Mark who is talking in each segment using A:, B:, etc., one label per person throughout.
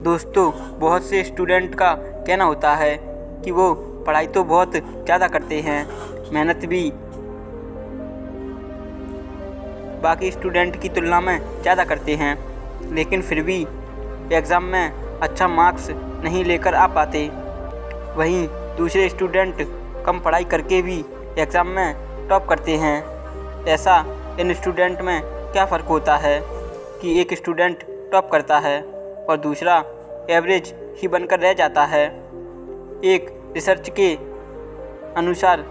A: दोस्तों, बहुत से स्टूडेंट का कहना होता है कि वो पढ़ाई तो बहुत ज़्यादा करते हैं, मेहनत भी बाकी स्टूडेंट की तुलना में ज़्यादा करते हैं, लेकिन फिर भी एग्ज़ाम में अच्छा मार्क्स नहीं लेकर आ पाते। वहीं दूसरे स्टूडेंट कम पढ़ाई करके भी एग्ज़ाम में टॉप करते हैं। ऐसा इन स्टूडेंट में क्या फ़र्क होता है कि एक स्टूडेंट टॉप करता है और दूसरा एवरेज ही बनकर रह जाता है। एक रिसर्च के अनुसार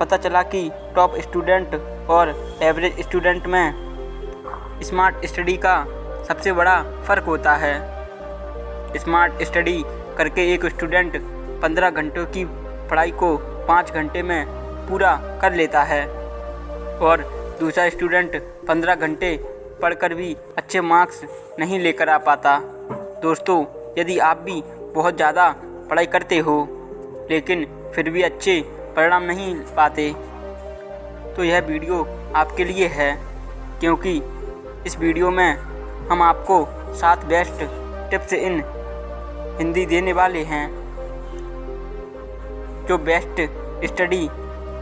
A: पता चला कि टॉप स्टूडेंट और एवरेज स्टूडेंट में स्मार्ट स्टडी का सबसे बड़ा फ़र्क होता है। स्मार्ट स्टडी करके एक स्टूडेंट 15 घंटों की पढ़ाई को 5 घंटे में पूरा कर लेता है और दूसरा स्टूडेंट 15 घंटे पढ़कर भी अच्छे मार्क्स नहीं लेकर आ पाता। दोस्तों, यदि आप भी बहुत ज़्यादा पढ़ाई करते हो लेकिन फिर भी अच्छे परिणाम नहीं पाते, तो यह वीडियो आपके लिए है, क्योंकि इस वीडियो में हम आपको 7 बेस्ट टिप्स इन हिंदी देने वाले हैं, जो बेस्ट स्टडी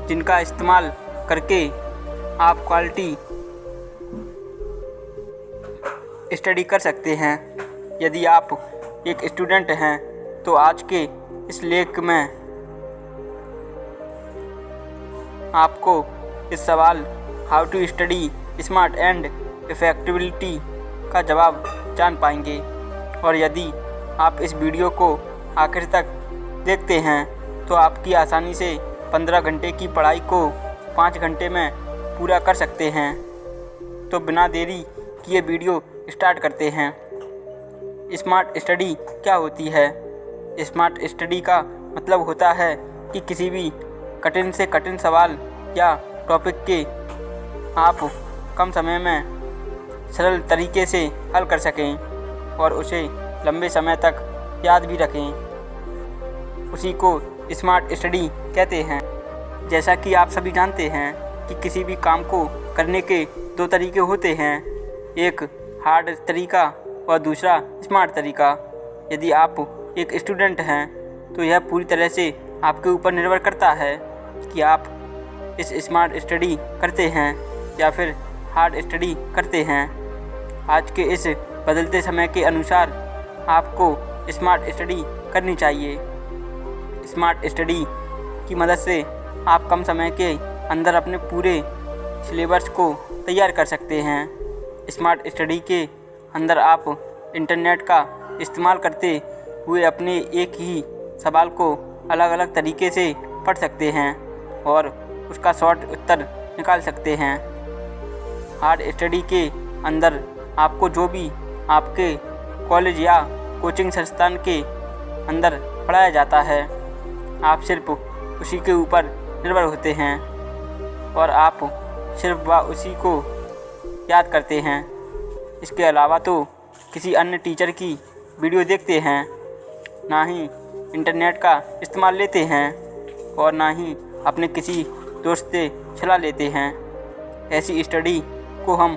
A: जिनका इस्तेमाल करके आप क्वालिटी स्टडी कर सकते हैं। यदि आप एक स्टूडेंट हैं तो आज के इस लेख में आपको इस सवाल how to study smart and effectivity का जवाब जान पाएंगे। और यदि आप इस वीडियो को आखिर तक देखते हैं तो आपकी आसानी से 15 घंटे की पढ़ाई को 5 घंटे में पूरा कर सकते हैं। तो बिना देरी किए वीडियो स्टार्ट करते हैं। स्मार्ट स्टडी क्या होती है? स्मार्ट स्टडी का मतलब होता है कि किसी भी कठिन से कठिन सवाल या टॉपिक के आप कम समय में सरल तरीके से हल कर सकें और उसे लंबे समय तक याद भी रखें। उसी को स्मार्ट स्टडी कहते हैं। जैसा कि आप सभी जानते हैं कि किसी भी काम को करने के 2 तरीके होते हैं, एक हार्ड तरीका और दूसरा स्मार्ट तरीका। यदि आप एक स्टूडेंट हैं तो यह पूरी तरह से आपके ऊपर निर्भर करता है कि आप इस स्मार्ट स्टडी करते हैं या फिर हार्ड स्टडी करते हैं। आज के इस बदलते समय के अनुसार आपको स्मार्ट स्टडी करनी चाहिए। स्मार्ट स्टडी की मदद से आप कम समय के अंदर अपने पूरे सिलेबस को तैयार कर सकते हैं। स्मार्ट स्टडी के अंदर आप इंटरनेट का इस्तेमाल करते हुए अपने एक ही सवाल को अलग अलग तरीके से पढ़ सकते हैं और उसका शॉर्ट उत्तर निकाल सकते हैं। हार्ड स्टडी के अंदर आपको जो भी आपके कॉलेज या कोचिंग संस्थान के अंदर पढ़ाया जाता है, आप सिर्फ उसी के ऊपर निर्भर होते हैं और आप सिर्फ व उसी को याद करते हैं। इसके अलावा तो किसी अन्य टीचर की वीडियो देखते हैं, ना ही इंटरनेट का इस्तेमाल लेते हैं और ना ही अपने किसी दोस्त से सलाह लेते हैं। ऐसी स्टडी को हम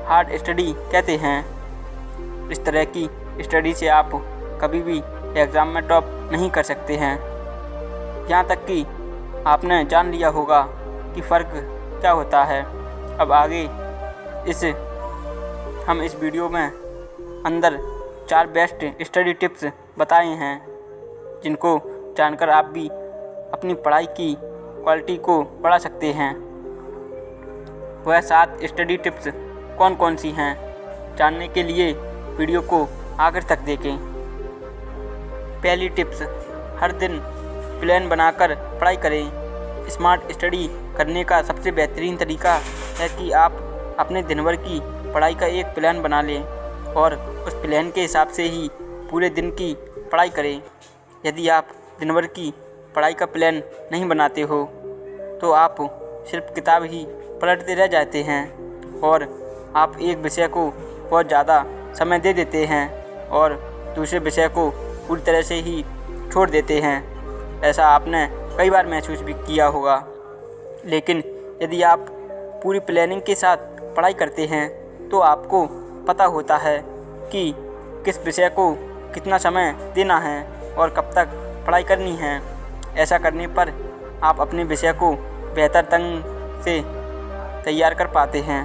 A: हार्ड स्टडी कहते हैं। इस तरह की स्टडी से आप कभी भी एग्ज़ाम में टॉप नहीं कर सकते हैं। यहाँ तक कि आपने जान लिया होगा कि फ़र्क क्या होता है। अब आगे हम इस वीडियो में अंदर 4 बेस्ट स्टडी टिप्स बताए हैं, जिनको जानकर आप भी अपनी पढ़ाई की क्वालिटी को बढ़ा सकते हैं। वह 7 स्टडी टिप्स कौन कौन सी हैं, जानने के लिए वीडियो को आखिर तक देखें। पहली टिप्स, हर दिन प्लान बनाकर पढ़ाई करें। स्मार्ट स्टडी करने का सबसे बेहतरीन तरीका है कि आप अपने दिन भर की पढ़ाई का एक प्लान बना लें और उस प्लान के हिसाब से ही पूरे दिन की पढ़ाई करें। यदि आप दिन भर की पढ़ाई का प्लान नहीं बनाते हो तो आप सिर्फ किताब ही पलटते रह जाते हैं और आप एक विषय को बहुत ज़्यादा समय दे देते हैं और दूसरे विषय को पूरी तरह से ही छोड़ देते हैं। ऐसा आपने कई बार महसूस भी किया होगा। लेकिन यदि आप पूरी प्लानिंग के साथ पढ़ाई करते हैं तो आपको पता होता है कि किस विषय को कितना समय देना है और कब तक पढ़ाई करनी है। ऐसा करने पर आप अपने विषय को बेहतर ढंग से तैयार कर पाते हैं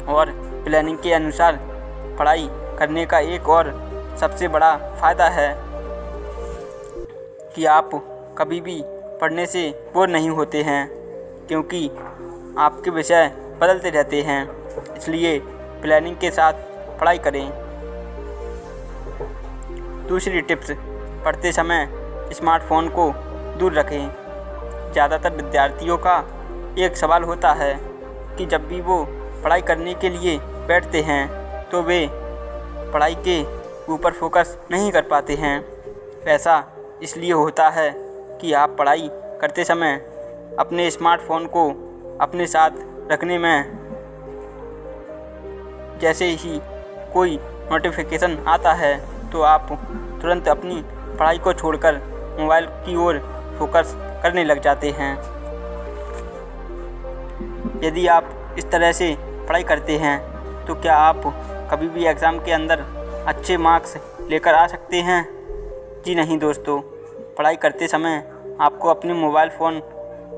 A: और प्लानिंग के अनुसार पढ़ाई करने का एक और सबसे बड़ा फ़ायदा है कि आप कभी भी पढ़ने से बोर नहीं होते हैं, क्योंकि आपके विषय बदलते रहते हैं। इसलिए प्लानिंग के साथ पढ़ाई करें। दूसरी टिप्स, पढ़ते समय स्मार्टफ़ोन को दूर रखें। ज़्यादातर विद्यार्थियों का एक सवाल होता है कि जब भी वो पढ़ाई करने के लिए बैठते हैं तो वे पढ़ाई के ऊपर फोकस नहीं कर पाते हैं। ऐसा इसलिए होता है कि आप पढ़ाई करते समय अपने स्मार्टफ़ोन को अपने साथ रखने में जैसे ही कोई नोटिफिकेशन आता है तो आप तुरंत अपनी पढ़ाई को छोड़कर मोबाइल की ओर फोकस करने लग जाते हैं। यदि आप इस तरह से पढ़ाई करते हैं तो क्या आप कभी भी एग्ज़ाम के अंदर अच्छे मार्क्स लेकर आ सकते हैं? जी नहीं दोस्तों, पढ़ाई करते समय आपको अपने मोबाइल फ़ोन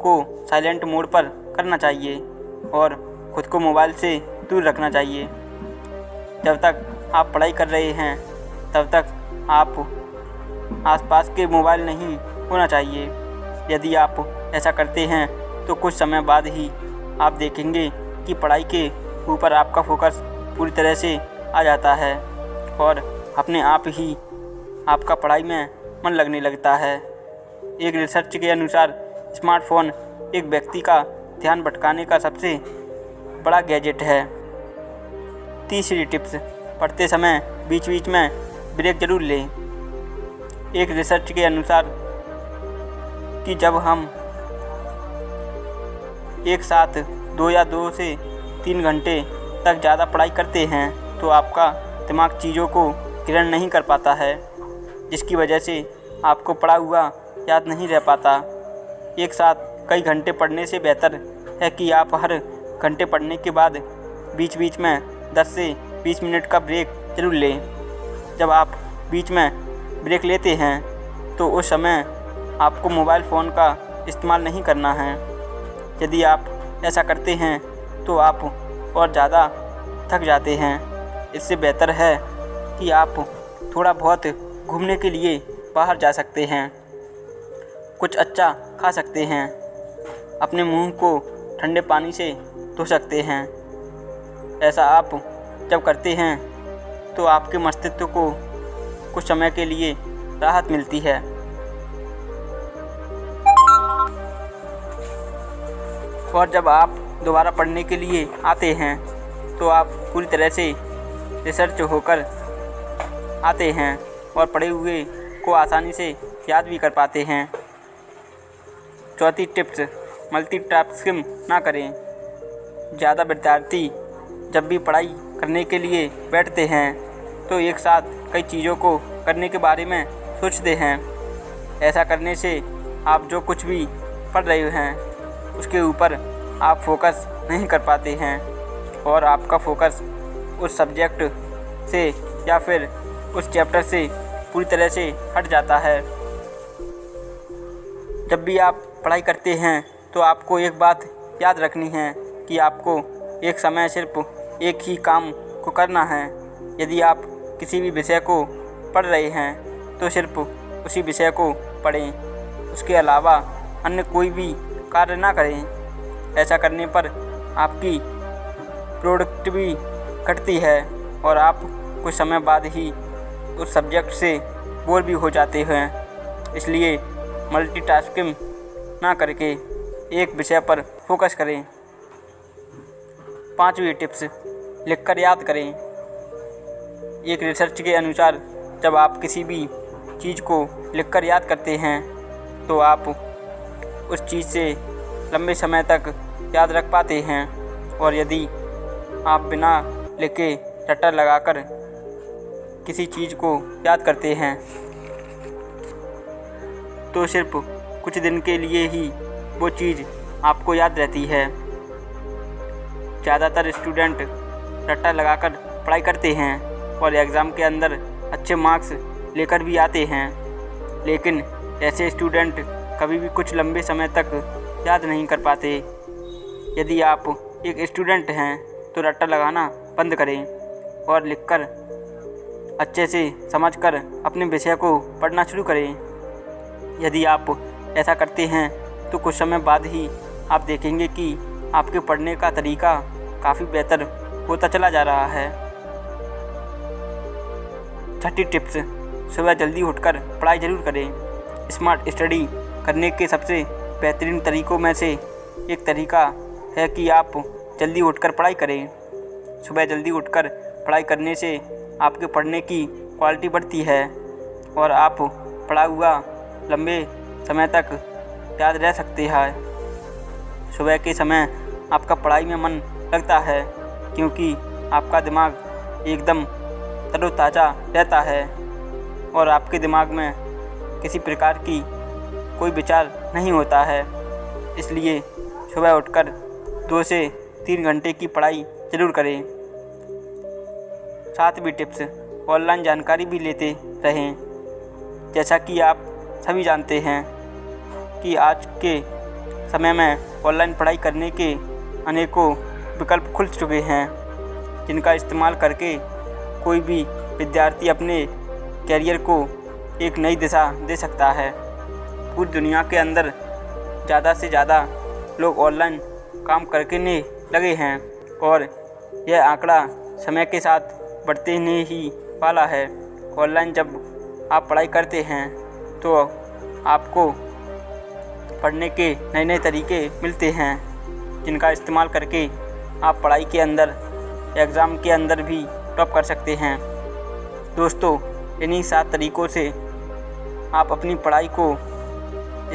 A: को साइलेंट मोड पर करना चाहिए और ख़ुद को मोबाइल से दूर रखना चाहिए। जब तक आप पढ़ाई कर रहे हैं तब तक आप आसपास के मोबाइल नहीं होना चाहिए। यदि आप ऐसा करते हैं तो कुछ समय बाद ही आप देखेंगे कि पढ़ाई के ऊपर आपका फोकस पूरी तरह से आ जाता है और अपने आप ही आपका पढ़ाई में मन लगने लगता है। एक रिसर्च के अनुसार स्मार्टफ़ोन एक व्यक्ति का ध्यान भटकाने का सबसे बड़ा गैजेट है। तीसरी टिप्स, पढ़ते समय बीच बीच में ब्रेक ज़रूर लें। एक रिसर्च के अनुसार कि जब हम एक साथ 2 या 2 से 3 घंटे तक ज़्यादा पढ़ाई करते हैं तो आपका दिमाग चीज़ों को ग्रहण नहीं कर पाता है, जिसकी वजह से आपको पढ़ा हुआ याद नहीं रह पाता। एक साथ कई घंटे पढ़ने से बेहतर है कि आप हर घंटे पढ़ने के बाद बीच बीच में 10 से 20 मिनट का ब्रेक ज़रूर लें। जब आप बीच में ब्रेक लेते हैं तो उस समय आपको मोबाइल फ़ोन का इस्तेमाल नहीं करना है। यदि आप ऐसा करते हैं तो आप और ज़्यादा थक जाते हैं। इससे बेहतर है कि आप थोड़ा बहुत घूमने के लिए बाहर जा सकते हैं, कुछ अच्छा खा सकते हैं, अपने मुंह को ठंडे पानी से धो सकते हैं। ऐसा आप जब करते हैं तो आपके मस्तिष्क को कुछ समय के लिए राहत मिलती है। और जब आप दोबारा पढ़ने के लिए आते हैं तो आप पूरी तरह से रिसर्च होकर आते हैं और पढ़े हुए को आसानी से याद भी कर पाते हैं। चौथी टिप्स, मल्टीटास्किंग ना करें। ज़्यादा विद्यार्थी जब भी पढ़ाई करने के लिए बैठते हैं तो एक साथ कई चीज़ों को करने के बारे में सोचते हैं। ऐसा करने से आप जो कुछ भी पढ़ रहे हैं उसके ऊपर आप फोकस नहीं कर पाते हैं और आपका फोकस उस सब्जेक्ट से या फिर उस चैप्टर से पूरी तरह से हट जाता है। जब भी आप पढ़ाई करते हैं तो आपको एक बात याद रखनी है कि आपको एक समय सिर्फ एक ही काम को करना है। यदि आप किसी भी विषय को पढ़ रहे हैं तो सिर्फ उसी विषय को पढ़ें, उसके अलावा अन्य कोई भी कार्य ना करें। ऐसा करने पर आपकी प्रोडक्टिविटी घटती है और आप कुछ समय बाद ही उस सब्जेक्ट से बोर भी हो जाते हैं। इसलिए मल्टीटास्किंग ना करके एक विषय पर फोकस करें। पांचवी टिप्स, लिखकर याद करें। एक रिसर्च के अनुसार जब आप किसी भी चीज़ को लिखकर याद करते हैं तो आप उस चीज़ से लंबे समय तक याद रख पाते हैं और यदि आप बिना लिखे रट्टा लगाकर किसी चीज़ को याद करते हैं तो सिर्फ कुछ दिन के लिए ही वो चीज़ आपको याद रहती है। ज़्यादातर स्टूडेंट रट्टा लगाकर पढ़ाई करते हैं और एग्ज़ाम के अंदर अच्छे मार्क्स लेकर भी आते हैं। लेकिन ऐसे स्टूडेंट कभी भी कुछ लंबे समय तक याद नहीं कर पाते। यदि आप एक स्टूडेंट हैं तो रट्टा लगाना बंद करें और लिखकर अच्छे से समझकर अपने विषय को पढ़ना शुरू करें। यदि आप ऐसा करते हैं तो कुछ समय बाद ही आप देखेंगे कि आपके पढ़ने का तरीका काफ़ी बेहतर होता चला जा रहा है। छठी टिप्स, सुबह जल्दी उठकर पढ़ाई ज़रूर करें। स्मार्ट स्टडी करने के सबसे बेहतरीन तरीक़ों में से एक तरीका है कि आप जल्दी उठकर पढ़ाई करें। सुबह जल्दी उठकर पढ़ाई करने से आपके पढ़ने की क्वालिटी बढ़ती है और आप पढ़ा हुआ लंबे समय तक याद रह सकते हैं। सुबह के समय आपका पढ़ाई में मन लगता है क्योंकि आपका दिमाग एकदम तरोताज़ा रहता है और आपके दिमाग में किसी प्रकार की कोई विचार नहीं होता है। इसलिए सुबह उठकर 2 से 3 घंटे की पढ़ाई ज़रूर करें। 7वीं टिप्स, ऑनलाइन जानकारी भी लेते रहें। जैसा कि आप सभी जानते हैं कि आज के समय में ऑनलाइन पढ़ाई करने के अनेकों विकल्प खुल चुके हैं, जिनका इस्तेमाल करके कोई भी विद्यार्थी अपने कैरियर को एक नई दिशा दे सकता है। पूरी दुनिया के अंदर ज़्यादा से ज़्यादा लोग ऑनलाइन काम करने लगे हैं और यह आंकड़ा समय के साथ बढ़ते ही वाला है। ऑनलाइन जब आप पढ़ाई करते हैं तो आपको पढ़ने के नए नए तरीके मिलते हैं, जिनका इस्तेमाल करके आप पढ़ाई के अंदर एग्ज़ाम के अंदर भी टॉप कर सकते हैं। दोस्तों, इन्हीं 7 तरीक़ों से आप अपनी पढ़ाई को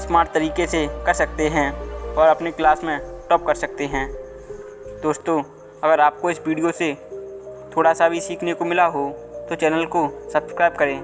A: स्मार्ट तरीके से कर सकते हैं और अपनी क्लास में टॉप कर सकते हैं। दोस्तों, अगर आपको इस वीडियो से थोड़ा सा भी सीखने को मिला हो तो चैनल को सब्सक्राइब करें